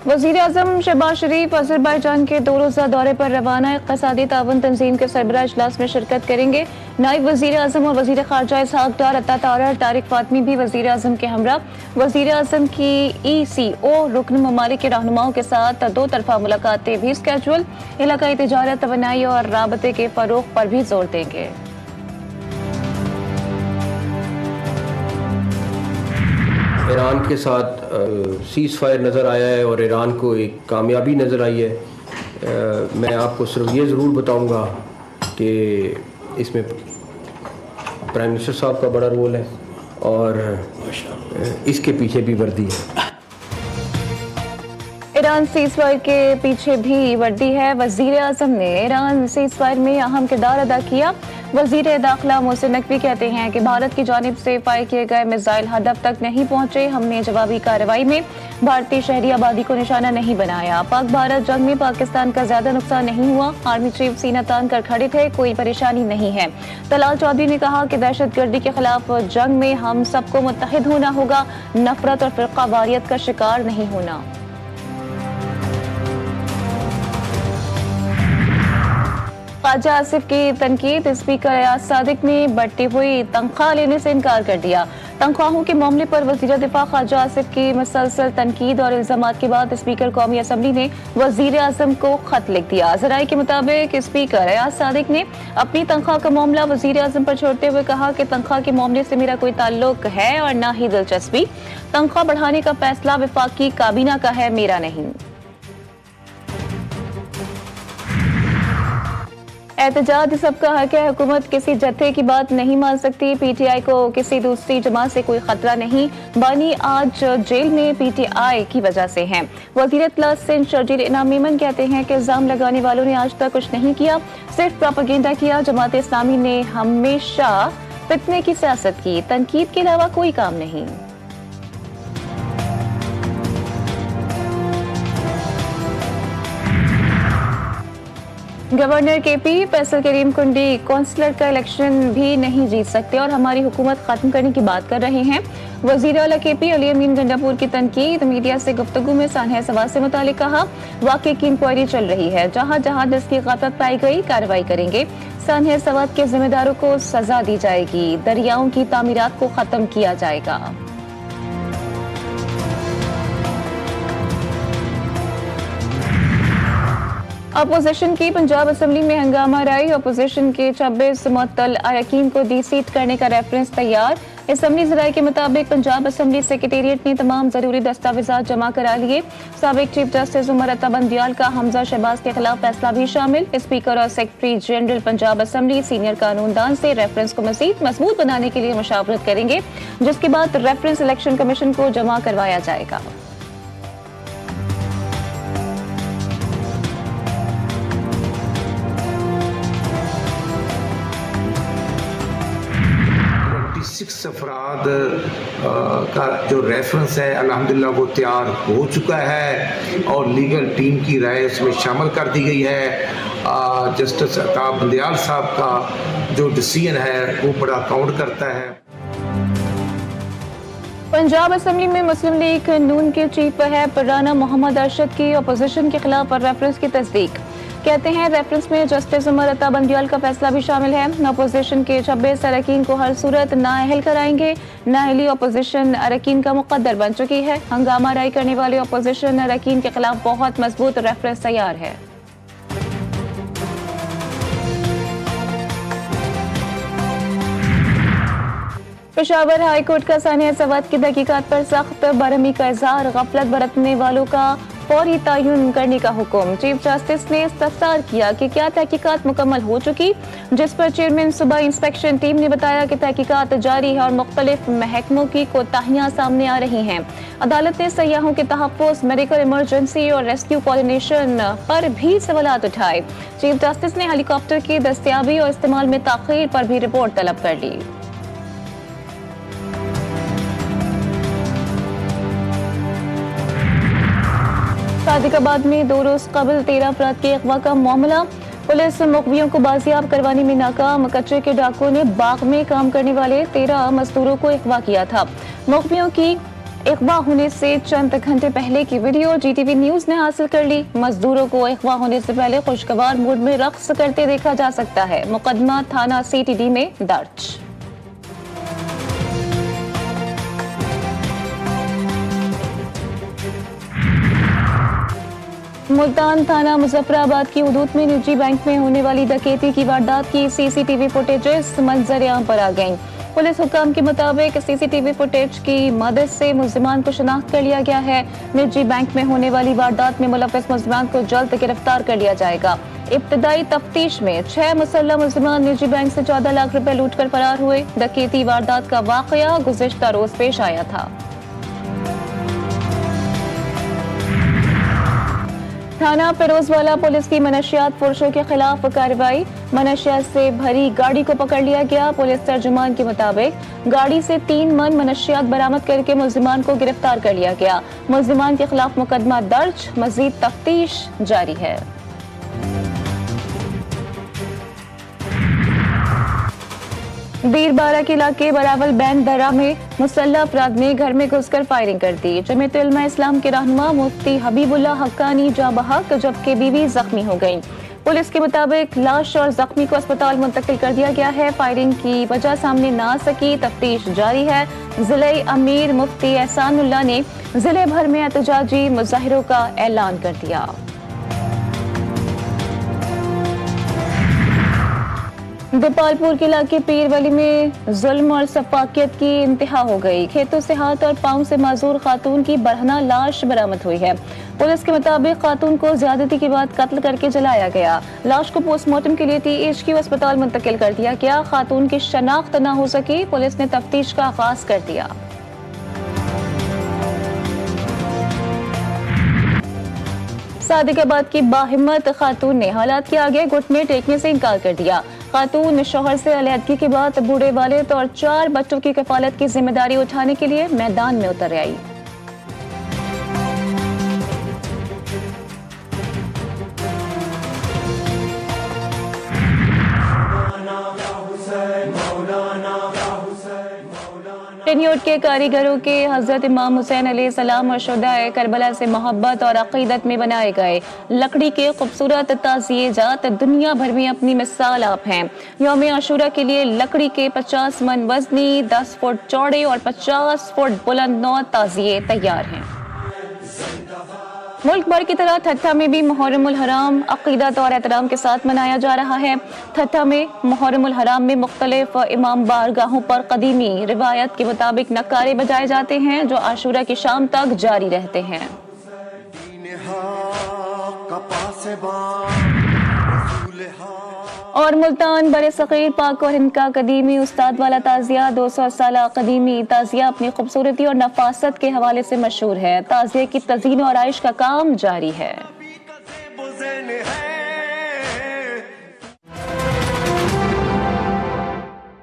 वज़ीर आज़म शहबाज शरीफ अज़रबैजान के 2 रोज़ा दौरे पर रवाना। इक़्तिसादी ताउन तंजीम के सरबराह इजलास में शिरकत करेंगे। नायब वज़ीर आज़म और वज़ीर ख़ारजा इसहाक़ डार, अता तारर, तारिक फ़ातमी भी वज़ीर आज़म के हमरा। वज़ीर आज़म की ECO रुकन ममालिक के रहनुमाओं के साथ 2 तरफ़ा मुलाकातें भी स्केजुअल। इलाकाई तिजारत, तवानाई और राबते के फ़रोग़ पर भी जोर देंगे। ईरान के साथ सीज़ फायर नज़र आया है और ईरान को एक कामयाबी नज़र आई है। मैं आपको सिर्फ ये ज़रूर बताऊंगा कि इसमें प्राइम मिनिस्टर साहब का बड़ा रोल है और इसके पीछे भी वर्दी है। ईरान सीज़ फायर के पीछे भी वर्दी है। वज़ीर आज़म ने ईरान सीज़ फायर में अहम किरदार अदा किया। वज़ीर दाखिला मोहसिन नकवी कहते हैं कि भारत की जानिब से फायर किए गए मिसाइल हदफ तक नहीं पहुंचे। हमने जवाबी कार्रवाई में भारतीय शहरी आबादी को निशाना नहीं बनाया। पाक भारत जंग में पाकिस्तान का ज्यादा नुकसान नहीं हुआ। आर्मी चीफ सीना तान कर खड़े थे, कोई परेशानी नहीं है। तलाल चौधरी ने कहा कि दहशतगर्दी के खिलाफ जंग में हम सबको मुत्तहिद होना होगा, नफरत और फिरका वारियत का शिकार नहीं होना। ख्वाजा आसिफ की तनकीद। स्पीकर अयाज सादिक ने बढ़ती हुई तनख्वाह लेने से इनकार कर दिया। तनख्वाहों के मामले पर वज़ीर दिफा ख्वाजा आसिफ की मुसलसल तनकीद और इल्जामात के बाद स्पीकर कौमी असम्बली ने वज़ीर आज़म को खत लिख दिया। ज़राए के मुताबिक स्पीकर अयाज सादिक ने अपनी तनख्वाह का मामला वज़ीर आज़म पर छोड़ते हुए कहा कि तनख्वाह के मामले से मेरा कोई ताल्लुक है और ना ही दिलचस्पी। तनख्वाह बढ़ाने का फैसला वफाकी काबीना का है, मेरा नहीं। एहतजाज सबका हक है। हुकूमत किसी जत्थे की बात नहीं मान सकती। PTI को किसी दूसरी जमात से कोई खतरा नहीं। बानी आज जेल में PTI की वजह से हैं। वज़ीर इत्तलात सिंध शर्जील इनाम मेमन कहते हैं कि इल्जाम लगाने वालों ने आज तक कुछ नहीं किया, सिर्फ प्रोपेगेंडा किया। जमात इस्लामी ने हमेशा फितने की सियासत की, तनकीद के अलावा कोई काम नहीं। गवर्नर KP फैसल करीम कुंडी कौंसलर का इलेक्शन भी नहीं जीत सकते और हमारी हुकूमत खत्म करने की बात कर रहे हैं। वज़ीर आला KP अली अमीन गंडापुर की तनकीद। मीडिया से गुफ्तगू में सानहा सवाद से मुतालिक कहा, वाकई की इंक्वायरी चल रही है, जहां जहां जिसकी गलत पाई गई कार्रवाई करेंगे। सानहा सवाद के जिम्मेदारों को सजा दी जाएगी। दरियाओं की तामीरात को खत्म किया जाएगा। अपोजिशन की पंजाब असम्बली में हंगामा राई। अपोजिशन के 26 मुअत्तल अरकान को दी सीट करने का रेफरेंस तैयार। असम्बली ज़राए के मुताबिक पंजाब असम्बली सेक्रेटेरिएट ने तमाम जरूरी दस्तावेजात जमा करा लिए। साबिक चीफ जस्टिस उमर अता बंदियाल का हमजा शहबाज के खिलाफ फैसला भी शामिल। स्पीकर और secretary general Punjab assembly senior कानूनदान से रेफरेंस को मज़ीद मजबूत बनाने के लिए मुशावरत करेंगे, जिसके बाद रेफरेंस इलेक्शन कमीशन को जमा करवाया जाएगा। अफराद का जो रेफरेंस है अल्हम्दुलिल्लाह वो तैयार हो चुका है और लीगल टीम की राय उसमें शामिल कर दी गई है। जस्टिस अता बंदियाल साहब का जो डिसीजन है वो बड़ा काउंट करता है। पंजाब असम्बली में मुस्लिम लीग नून के चीफ व्हिप राना मोहम्मद अरशद की अपोजिशन के खिलाफ रेफरेंस की तस्दीक। कहते हैं रेफरेंस में जस्टिस उमर अता बंदियाल का फैसला भी शामिल है। अपोजिशन के 26 अरकान को हर सूरत नाअहल कराएंगे। नाअहली अपोजिशन अरकान का मुकद्दर बन चुकी है। हंगामा राय करने वाले अपोजिशन अरकान के खिलाफ बहुत मजबूत रेफरेंस तैयार है। पेशावर हाई कोर्ट का सानिया सवाद की तहकीकात पर सख्त बरहमी का इजहार। गफलत बरतने वालों का फौरी तयन करने का हुक्म। चीफ जस्टिस ने इस्तफसार किया कि क्या तहकीकात मुकम्मल हो चुकी, जिस पर चेयरमैन सूबा इंस्पेक्शन टीम ने बताया कि तहकीकात जारी है और मुख्तलिफ महकमों की कोताहियां सामने आ रही हैं। अदालत ने सयाहों के तहफ़्फ़ुज़, मेडिकल इमरजेंसी और रेस्क्यू कोऑर्डिनेशन पर भी सवालात उठाए। चीफ जस्टिस ने हेलीकॉप्टर की दस्तियाबी और इस्तेमाल में ताख़ीर पर भी रिपोर्ट तलब कर ली। सादिकाबाद में 2 रोज कबल 13 अफराद के अगवा का मामला। पुलिस मुखबियों को बाजियाब करवाने में नाकाम। कचरे के डाकुओं ने बाग में काम करने वाले 13 मजदूरों को अगवा किया था। मुखबियों की अगवा होने से चंद घंटे पहले की वीडियो GTV न्यूज ने हासिल कर ली। मजदूरों को अगवा होने से पहले खुशगवार मूड में रक्स करते देखा जा सकता है। मुकदमा थाना CTD में दर्ज। मुल्तान थाना मुजफ्फराबाद की हुदूद में निजी बैंक में होने वाली डकैती की वारदात की CCTV फुटेजेस मंजर आम पर आ गईं। पुलिस हुकाम के मुताबिक CCTV फुटेज की मदद से मुल्जिमान को शनाख्त कर लिया गया है। निजी बैंक में होने वाली वारदात में मुलव्विस मुल्जिमान को जल्द गिरफ्तार कर लिया जाएगा। इब्तदाई तफ्तीश में 6 मुसल्लह मुल्जिमान निजी बैंक से 14 लाख रुपए लूट कर फरार हुए। डकैती वारदात का वाकया गुज़िश्ता रोज पेश आया था। थाना फिरोजवाला पुलिस की मनशियात फरोशों के खिलाफ कार्रवाई। मनशियात से भरी गाड़ी को पकड़ लिया गया। पुलिस तर्जुमान के मुताबिक गाड़ी से 3 मन मनशियात बरामद करके मुल्जिमान को गिरफ्तार कर लिया गया। मुल्जिमान के खिलाफ मुकदमा दर्ज, मजीद तफ्तीश जारी है। बीरबारा के इलाके बरावल बैंड दर्रा में मुसल्लह अफराद ने घर में घुसकर फायरिंग कर दी। जमीयत उलमा इस्लाम के रहनुमा मुफ्ती हबीबुल्लाह हक्कानी जाँ बहक, जबकि बीवी जख्मी हो गई। पुलिस के मुताबिक लाश और जख्मी को अस्पताल मुंतकिल कर दिया गया है। फायरिंग की वजह सामने ना आ सकी, तफ्तीश जारी है। जिले अमीर मुफ्ती एहसानुल्लाह ने जिले भर में एहतजाजी मुजाहिरों का ऐलान कर दिया। गोपालपुर के इलाके पीरवली में जुल्म और सफाकियत की इंतहा हो गई। खेतों से हाथ और पांव से माजूर खातून की बरहना लाश बरामद हुई है। पुलिस के मुताबिक खातून को ज्यादती के बाद कत्ल करके जलाया गया। लाश को पोस्टमार्टम के लिए THQ अस्पताल मुंतकिल कर दिया गया। खातून की शनाख्त न हो सकी। पुलिस ने तफ्तीश का आगाज कर दिया। सादिकाबाद की बाहिम्मत खातून ने हालात के आगे घुटने टेकने से इनकार कर दिया। खातून शौहर से अलहदगी के बाद बूढ़े वालिद और 4 बच्चों की कफालत की जिम्मेदारी उठाने के लिए मैदान में उतर आई। टेन्योर के कारीगरों के हजरत इमाम हुसैन अलैहिस्सलाम और शुहदाए करबला से मोहब्बत और अकीदत में बनाए गए लकड़ी के खूबसूरत ताज़िए-जात दुनिया भर में अपनी मिसाल आप हैं। यौम आशूरा के लिए लकड़ी के 50 मन वजनी, 10 फुट चौड़े और 50 फुट बुलंद 9 ताज़िए तैयार हैं। मुल्क भर की तरह ठट्ठा में भी मुहर्रमुल हराम अकीदत और एहतराम के साथ मनाया जा रहा है। ठट्ठा में मुहर्रमुल हराम में मुख्तलिफ इमाम बारगाहों पर कदीमी रिवायत के मुताबिक नक्कारे बजाए जाते हैं जो आशूरा की शाम तक जारी रहते हैं। और मुल्तान बड़े सगीर पाक और इनका कदीमी उस्ताद वाला ताजिया 200 साल कदीमी ताजिया अपनी खूबसूरती और नफासत के हवाले से मशहूर है। ताजिए की तज़ीन और आइश का काम जारी है।